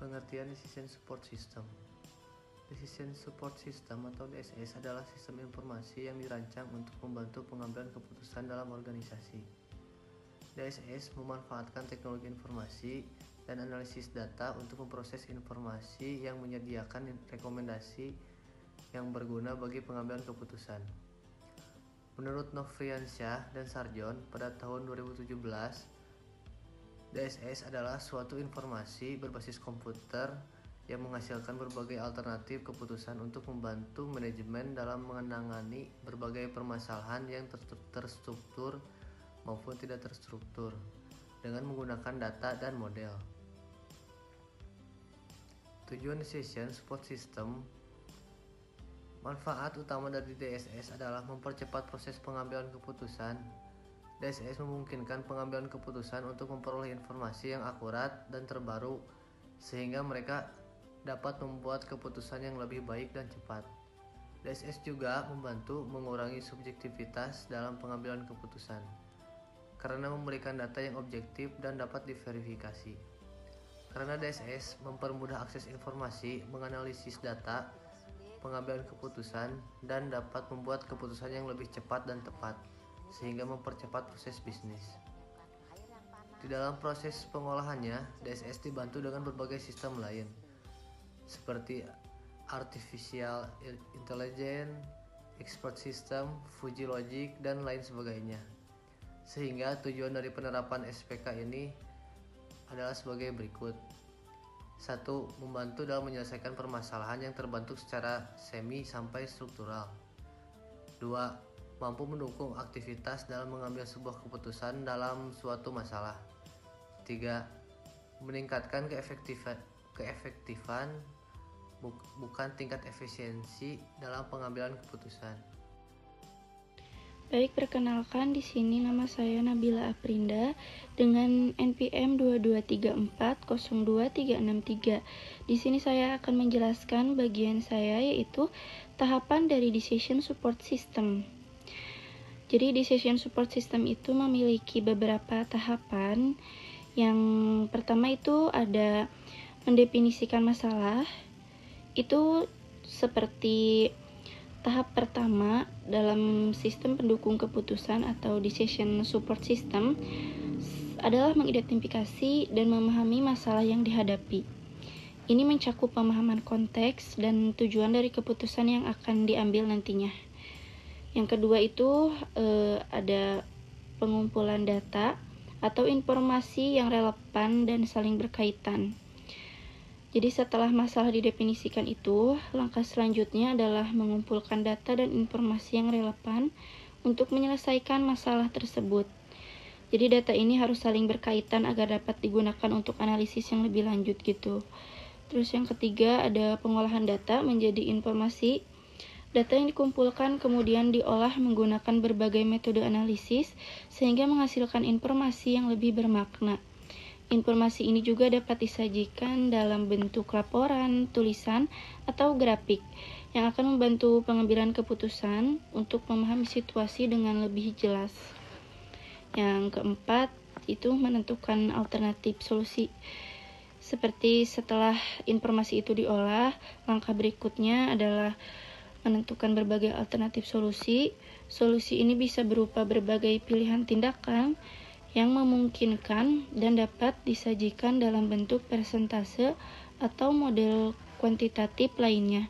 Pengertian Decision Support System. Decision Support System atau DSS adalah sistem informasi yang dirancang untuk membantu pengambilan keputusan dalam organisasi. DSS memanfaatkan teknologi informasi dan analisis data untuk memproses informasi yang menyediakan rekomendasi yang berguna bagi pengambilan keputusan. Menurut Novriansyah dan Sarjon pada tahun 2017, DSS adalah suatu informasi berbasis komputer yang menghasilkan berbagai alternatif keputusan untuk membantu manajemen dalam menangani berbagai permasalahan yang terstruktur maupun tidak terstruktur dengan menggunakan data dan model. Tujuan Decision Support System. Manfaat utama dari DSS adalah mempercepat proses pengambilan keputusan. DSS memungkinkan pengambilan keputusan untuk memperoleh informasi yang akurat dan terbaru sehingga mereka dapat membuat keputusan yang lebih baik dan cepat. DSS juga membantu mengurangi subjektivitas dalam pengambilan keputusan karena memberikan data yang objektif dan dapat diverifikasi. Karena DSS mempermudah akses informasi, menganalisis data, pengambilan keputusan, dan dapat membuat keputusan yang lebih cepat dan tepat, sehingga mempercepat proses bisnis. Di dalam proses pengolahannya, DSS dibantu dengan berbagai sistem lain, seperti Artificial Intelligence, Expert System, Fuji Logic, dan lain sebagainya. Sehingga tujuan dari penerapan SPK ini adalah sebagai berikut. 1. Membantu dalam menyelesaikan permasalahan yang terbentuk secara semi sampai struktural. 2. Mampu mendukung aktivitas dalam mengambil sebuah keputusan dalam suatu masalah. 3. Meningkatkan keefektifan bukan tingkat efisiensi dalam pengambilan keputusan. Baik, perkenalkan di sini nama saya Nabila Aprinda dengan NPM 2234023363. Di sini saya akan menjelaskan bagian saya yaitu tahapan dari Decision Support System. Jadi Decision Support System itu memiliki beberapa tahapan. Yang pertama itu ada mendefinisikan masalah. Itu seperti tahap pertama dalam sistem pendukung keputusan atau Decision Support System adalah mengidentifikasi dan memahami masalah yang dihadapi. Ini mencakup pemahaman konteks dan tujuan dari keputusan yang akan diambil nantinya. Yang kedua itu ada pengumpulan data atau informasi yang relevan dan saling berkaitan. Jadi setelah masalah didefinisikan itu, langkah selanjutnya adalah mengumpulkan data dan informasi yang relevan untuk menyelesaikan masalah tersebut. Jadi data ini harus saling berkaitan agar dapat digunakan untuk analisis yang lebih lanjut gitu. Terus yang ketiga ada pengolahan data menjadi informasi. Data yang dikumpulkan kemudian diolah menggunakan berbagai metode analisis sehingga menghasilkan informasi yang lebih bermakna. Informasi ini juga dapat disajikan dalam bentuk laporan, tulisan, atau grafik yang akan membantu pengambilan keputusan untuk memahami situasi dengan lebih jelas. Yang keempat, itu menentukan alternatif solusi. Seperti setelah informasi itu diolah, langkah berikutnya adalah menentukan berbagai alternatif solusi. Solusi ini bisa berupa berbagai pilihan tindakan yang memungkinkan dan dapat disajikan dalam bentuk persentase atau model kuantitatif lainnya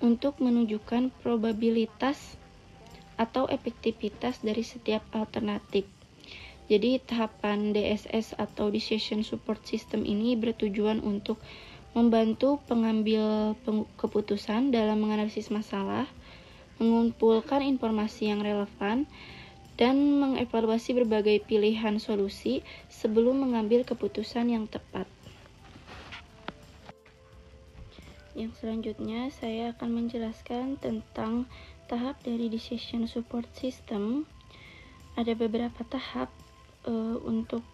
untuk menunjukkan probabilitas atau efektivitas dari setiap alternatif. Jadi tahapan DSS atau Decision Support System ini bertujuan untuk membantu pengambil keputusan dalam menganalisis masalah, mengumpulkan informasi yang relevan, dan mengevaluasi berbagai pilihan solusi sebelum mengambil keputusan yang tepat. Yang selanjutnya saya akan menjelaskan tentang tahap dari Decision Support System. Ada beberapa tahap untuk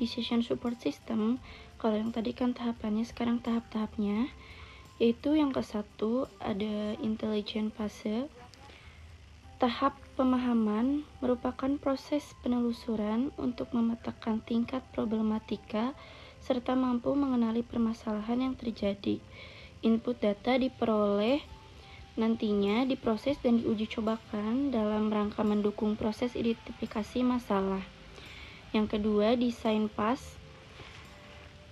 Decision Support System. Kalau yang tadi kan tahapannya, sekarang tahap-tahapnya, yaitu yang ke-1 ada Intelligent Phase. Tahap pemahaman merupakan proses penelusuran untuk memetakan tingkat problematika serta mampu mengenali permasalahan yang terjadi. Input data diperoleh nantinya diproses dan diuji cobakan dalam rangka mendukung proses identifikasi masalah. Yang kedua, desain PAS.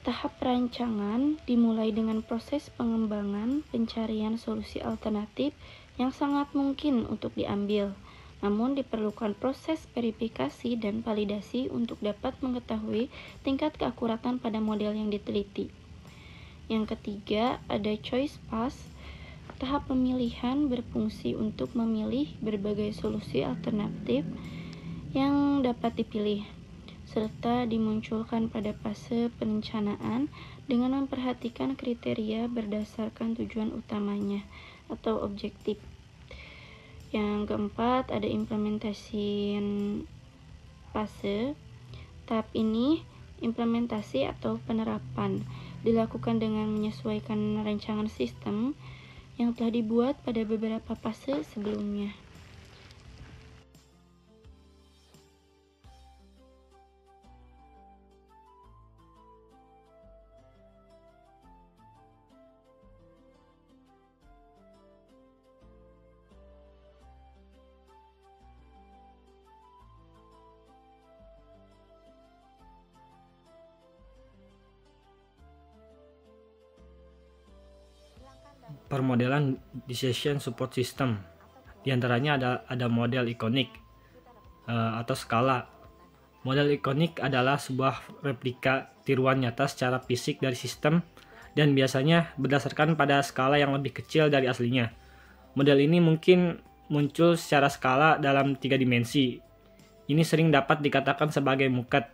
Tahap perancangan dimulai dengan proses pengembangan pencarian solusi alternatif yang sangat mungkin untuk diambil. Namun diperlukan proses verifikasi dan validasi untuk dapat mengetahui tingkat keakuratan pada model yang diteliti. Yang ketiga, ada choice path. Tahap pemilihan berfungsi untuk memilih berbagai solusi alternatif yang dapat dipilih, serta dimunculkan pada fase perencanaan dengan memperhatikan kriteria berdasarkan tujuan utamanya atau objektif. Yang keempat, ada implementasi fase. Tahap ini implementasi atau penerapan dilakukan dengan menyesuaikan rancangan sistem yang telah dibuat pada beberapa fase sebelumnya. Permodelan Decision Support System. Di antaranya ada model ikonik atau skala. Model ikonik adalah sebuah replika tiruan nyata secara fisik dari sistem dan biasanya berdasarkan pada skala yang lebih kecil dari aslinya. Model ini mungkin muncul secara skala dalam 3 dimensi. Ini sering dapat dikatakan sebagai MUCAD.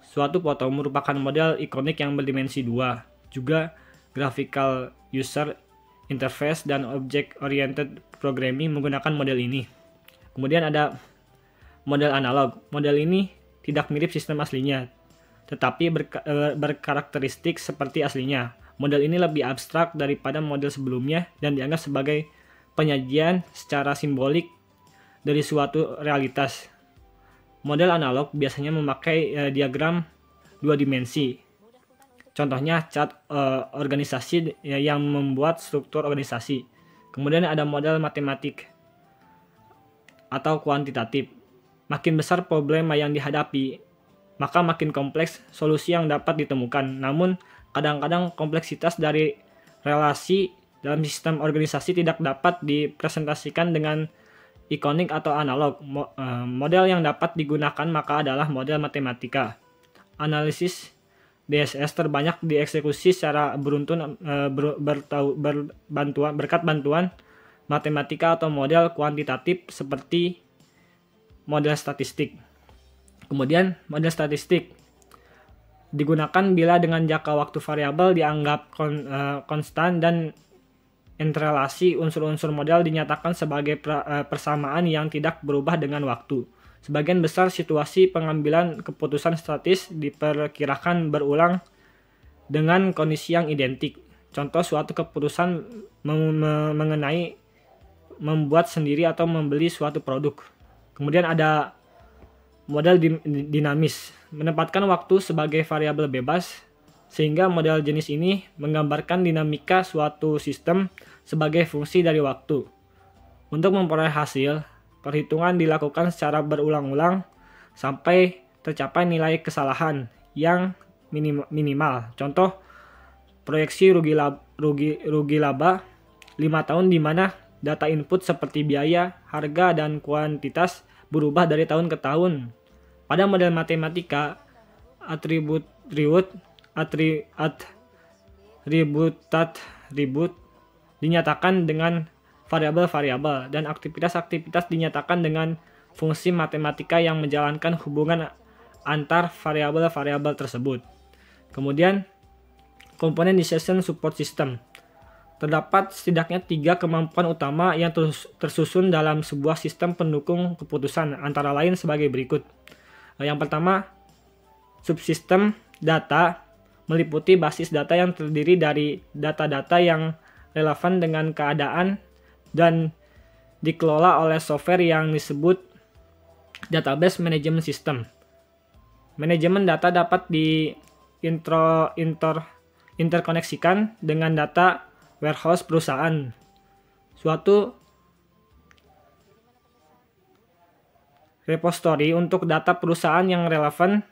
Suatu foto merupakan model ikonik yang berdimensi 2. Juga graphical user interface dan object-oriented programming menggunakan model ini. Kemudian ada model analog. Model ini tidak mirip sistem aslinya, tetapi berkarakteristik seperti aslinya. Model ini lebih abstrak daripada model sebelumnya dan dianggap sebagai penyajian secara simbolik dari suatu realitas. Model analog biasanya memakai diagram 2 dimensi. Contohnya chart organisasi yang membuat struktur organisasi. Kemudian ada model matematik atau kuantitatif. Makin besar problema yang dihadapi, maka makin kompleks solusi yang dapat ditemukan. Namun, kadang-kadang kompleksitas dari relasi dalam sistem organisasi tidak dapat dipresentasikan dengan ikonik atau analog. Model yang dapat digunakan maka adalah model matematika. Analisis DSS terbanyak dieksekusi secara beruntun berkat bantuan matematika atau model kuantitatif seperti model statistik. Kemudian model statistik digunakan bila dengan jangka waktu variabel dianggap konstan dan interrelasi unsur-unsur model dinyatakan sebagai persamaan yang tidak berubah dengan waktu. Sebagian besar situasi pengambilan keputusan statis diperkirakan berulang dengan kondisi yang identik. Contoh suatu keputusan mengenai membuat sendiri atau membeli suatu produk. Kemudian ada model dinamis, menempatkan waktu sebagai variabel bebas, sehingga model jenis ini menggambarkan dinamika suatu sistem sebagai fungsi dari waktu. Untuk memperoleh hasil, perhitungan dilakukan secara berulang-ulang sampai tercapai nilai kesalahan yang minimal. Contoh, proyeksi rugi laba 5 tahun di mana data input seperti biaya, harga, dan kuantitas berubah dari tahun ke tahun. Pada model matematika, atribut dinyatakan dengan variabel-variabel, dan aktivitas-aktivitas dinyatakan dengan fungsi matematika yang menjalankan hubungan antar variabel-variabel tersebut. Kemudian, komponen decision support system. Terdapat setidaknya 3 kemampuan utama yang tersusun dalam sebuah sistem pendukung keputusan, antara lain sebagai berikut. Yang pertama, subsistem data meliputi basis data yang terdiri dari data-data yang relevan dengan keadaan dan dikelola oleh software yang disebut database management system. Manajemen data dapat interkoneksikan dengan data warehouse perusahaan. Suatu repository untuk data perusahaan yang relevan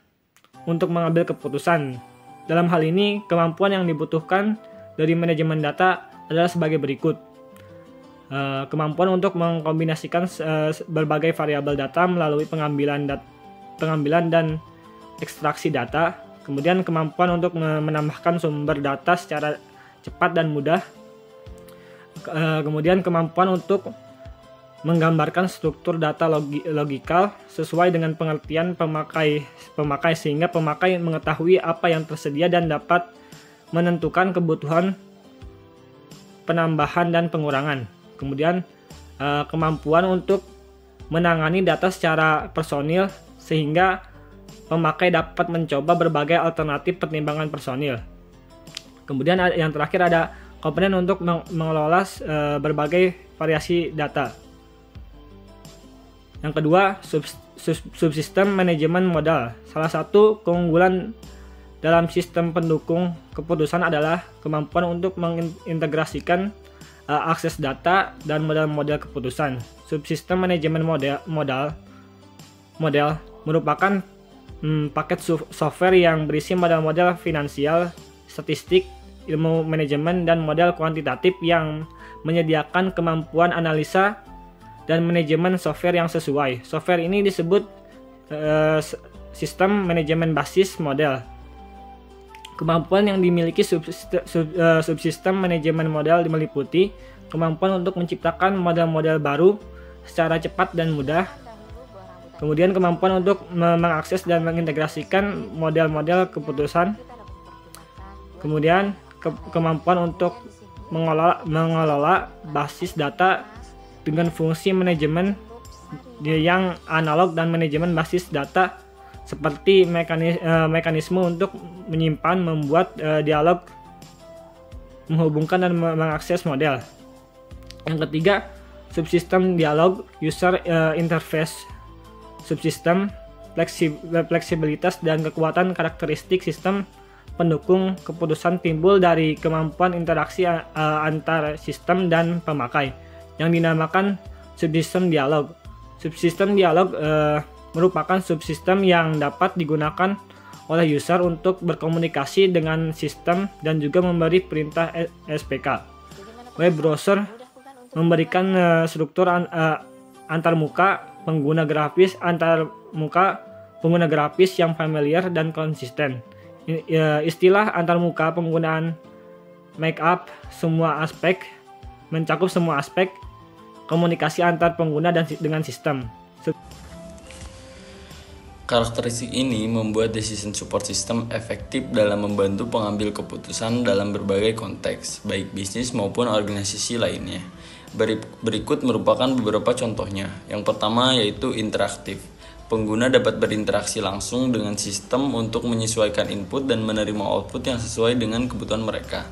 untuk mengambil keputusan. Dalam hal ini, kemampuan yang dibutuhkan dari manajemen data adalah sebagai berikut. Kemampuan untuk mengkombinasikan berbagai variabel data melalui pengambilan dan ekstraksi data. Kemudian kemampuan untuk menambahkan sumber data secara cepat dan mudah. Kemudian kemampuan untuk menggambarkan struktur data logikal sesuai dengan pengertian pemakai sehingga pemakai mengetahui apa yang tersedia dan dapat menentukan kebutuhan penambahan dan pengurangan. Kemudian kemampuan untuk menangani data secara personil sehingga pemakai dapat mencoba berbagai alternatif pertimbangan personil. Kemudian yang terakhir ada komponen untuk mengelola berbagai variasi data. Yang kedua, subsistem manajemen modal. Salah satu keunggulan dalam sistem pendukung keputusan adalah kemampuan untuk mengintegrasikan akses data dan model-model keputusan. Subsistem manajemen modal merupakan paket software yang berisi model-model finansial, statistik, ilmu manajemen, dan model kuantitatif yang menyediakan kemampuan analisa dan manajemen software yang sesuai. Software ini disebut sistem manajemen basis model. Kemampuan yang dimiliki subsistem manajemen model meliputi kemampuan untuk menciptakan model-model baru secara cepat dan mudah. Kemudian kemampuan untuk mengakses dan mengintegrasikan model-model keputusan. Kemudian kemampuan untuk mengelola basis data dengan fungsi manajemen yang analog dan manajemen basis data seperti mekanisme untuk menyimpan, membuat dialog, menghubungkan dan mengakses model. Yang ketiga, subsistem dialog user interface. Subsistem fleksibilitas dan kekuatan karakteristik sistem pendukung keputusan timbul dari kemampuan interaksi antar sistem dan pemakai yang dinamakan subsistem dialog. Subsistem dialog merupakan subsistem yang dapat digunakan oleh user untuk berkomunikasi dengan sistem dan juga memberi perintah SPK. Web browser memberikan struktur antarmuka pengguna grafis antarmuka pengguna grafis yang familiar dan konsisten. Istilah antarmuka penggunaan markup mencakup semua aspek komunikasi antar pengguna dan dengan sistem. Karakteristik ini membuat decision support system efektif dalam membantu pengambil keputusan dalam berbagai konteks, baik bisnis maupun organisasi lainnya. Berikut merupakan beberapa contohnya. Yang pertama yaitu interaktif. Pengguna dapat berinteraksi langsung dengan sistem untuk menyesuaikan input dan menerima output yang sesuai dengan kebutuhan mereka.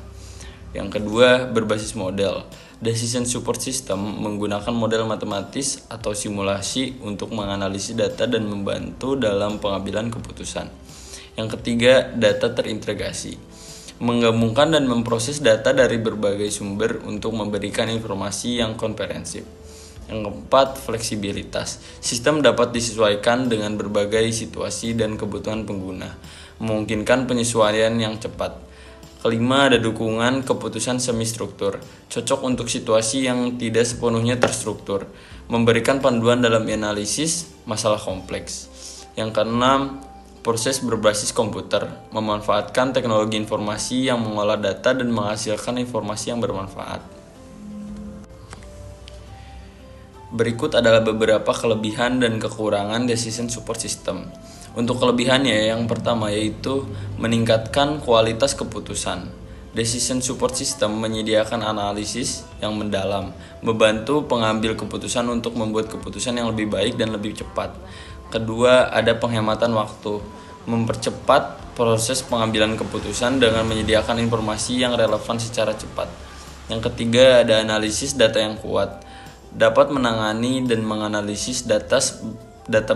Yang kedua, berbasis model. Decision support system menggunakan model matematis atau simulasi untuk menganalisis data dan membantu dalam pengambilan keputusan. Yang ketiga, data terintegrasi. Menggabungkan dan memproses data dari berbagai sumber untuk memberikan informasi yang komprehensif. Yang keempat, fleksibilitas. Sistem dapat disesuaikan dengan berbagai situasi dan kebutuhan pengguna, memungkinkan penyesuaian yang cepat. Kelima, ada dukungan keputusan semi-struktur, cocok untuk situasi yang tidak sepenuhnya terstruktur, memberikan panduan dalam analisis masalah kompleks. Yang keenam, proses berbasis komputer, memanfaatkan teknologi informasi yang mengolah data dan menghasilkan informasi yang bermanfaat. Berikut adalah beberapa kelebihan dan kekurangan decision support system. Untuk kelebihannya, yang pertama yaitu meningkatkan kualitas keputusan. Decision support system menyediakan analisis yang mendalam, membantu pengambil keputusan untuk membuat keputusan yang lebih baik dan lebih cepat. Kedua, ada penghematan waktu, mempercepat proses pengambilan keputusan dengan menyediakan informasi yang relevan secara cepat. Yang ketiga, ada analisis data yang kuat, dapat menangani dan menganalisis data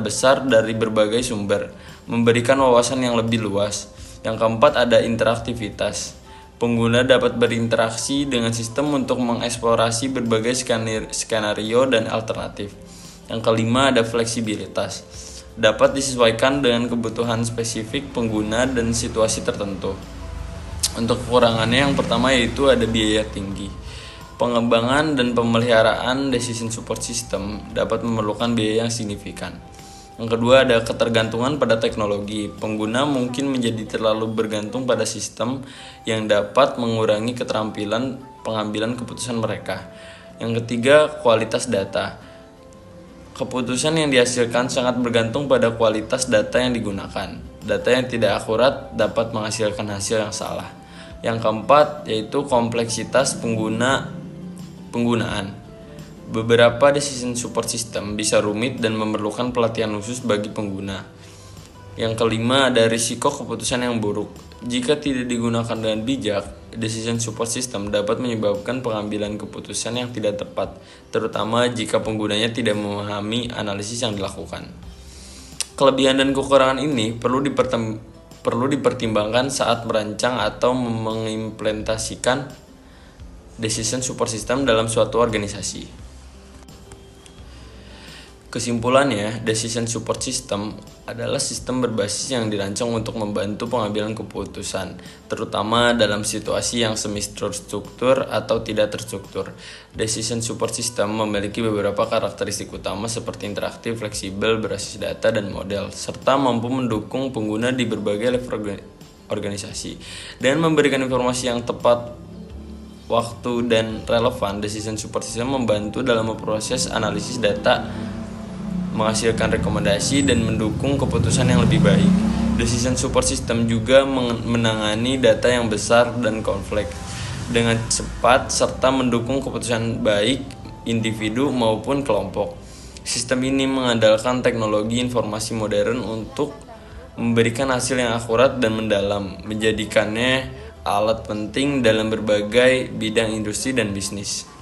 besar dari berbagai sumber, memberikan wawasan yang lebih luas. Yang keempat ada interaktivitas. Pengguna dapat berinteraksi dengan sistem untuk mengeksplorasi berbagai skenario dan alternatif. Yang kelima ada fleksibilitas. Dapat disesuaikan dengan kebutuhan spesifik pengguna dan situasi tertentu. Untuk kekurangannya yang pertama yaitu ada biaya tinggi. Pengembangan dan pemeliharaan decision support system dapat memerlukan biaya yang signifikan. Yang kedua ada ketergantungan pada teknologi. Pengguna mungkin menjadi terlalu bergantung pada sistem yang dapat mengurangi keterampilan pengambilan keputusan mereka. Yang ketiga, kualitas data. Keputusan yang dihasilkan sangat bergantung pada kualitas data yang digunakan. Data yang tidak akurat dapat menghasilkan hasil yang salah. Yang keempat yaitu kompleksitas penggunaan. Beberapa decision support system bisa rumit dan memerlukan pelatihan khusus bagi pengguna. Yang kelima ada risiko keputusan yang buruk. Jika tidak digunakan dengan bijak, decision support system dapat menyebabkan pengambilan keputusan yang tidak tepat, terutama jika penggunanya tidak memahami analisis yang dilakukan. Kelebihan dan kekurangan ini perlu dipertimbangkan saat merancang atau mengimplementasikan decision support system dalam suatu organisasi. Kesimpulannya, decision support system adalah sistem berbasis yang dirancang untuk membantu pengambilan keputusan, terutama dalam situasi yang semi-terstruktur atau tidak terstruktur. Decision support system memiliki beberapa karakteristik utama seperti interaktif, fleksibel, berbasis data, dan model, serta mampu mendukung pengguna di berbagai level organisasi. Dengan memberikan informasi yang tepat waktu dan relevan, decision support system membantu dalam memproses analisis data, menghasilkan rekomendasi, dan mendukung keputusan yang lebih baik. Decision support system juga menangani data yang besar dan kompleks dengan cepat serta mendukung keputusan baik individu maupun kelompok. Sistem ini mengandalkan teknologi informasi modern untuk memberikan hasil yang akurat dan mendalam, menjadikannya alat penting dalam berbagai bidang industri dan bisnis.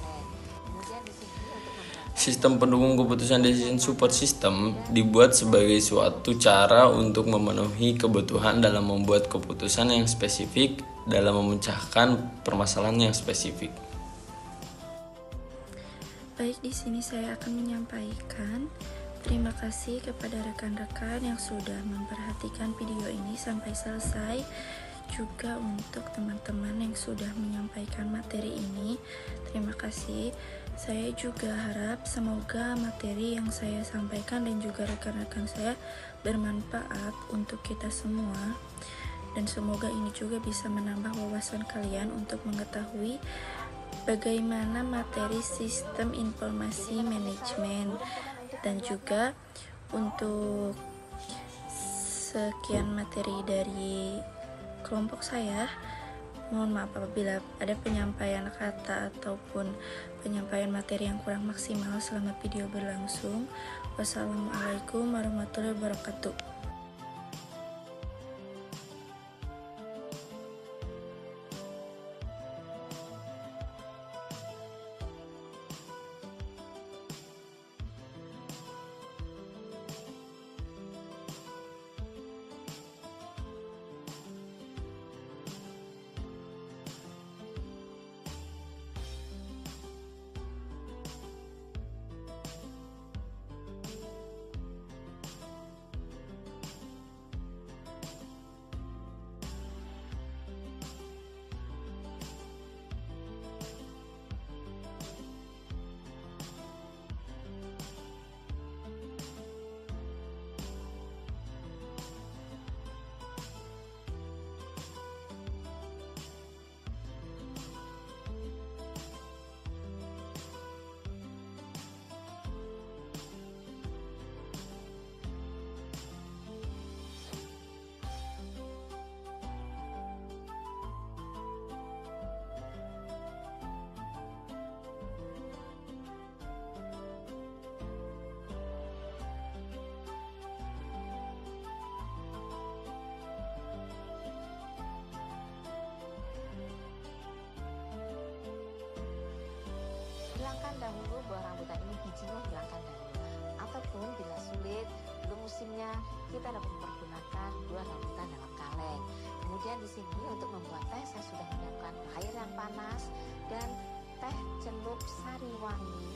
Sistem pendukung keputusan decision support system dibuat sebagai suatu cara untuk memenuhi kebutuhan dalam membuat keputusan yang spesifik dalam memecahkan permasalahan yang spesifik. Baik, di sini saya akan menyampaikan terima kasih kepada rekan-rekan yang sudah memperhatikan video ini sampai selesai. Juga untuk teman-teman yang sudah menyampaikan materi ini, terima kasih. Saya juga harap semoga materi yang saya sampaikan dan juga rekan-rekan saya bermanfaat untuk kita semua, dan semoga ini juga bisa menambah wawasan kalian untuk mengetahui bagaimana materi sistem informasi manajemen. Dan juga untuk sekian materi dari kelompok saya, mohon maaf apabila ada penyampaian kata ataupun penyampaian materi yang kurang maksimal selama video berlangsung. Wassalamualaikum warahmatullahi wabarakatuh. Hilangkan dahulu buah rambutan ini, bijinya hilangkan dahulu. Ataupun bila sulit, belum musimnya, kita dapat mempergunakan buah rambutan dalam kaleng. Kemudian di sini untuk membuat teh saya sudah menyiapkan air yang panas dan teh celup sari wangi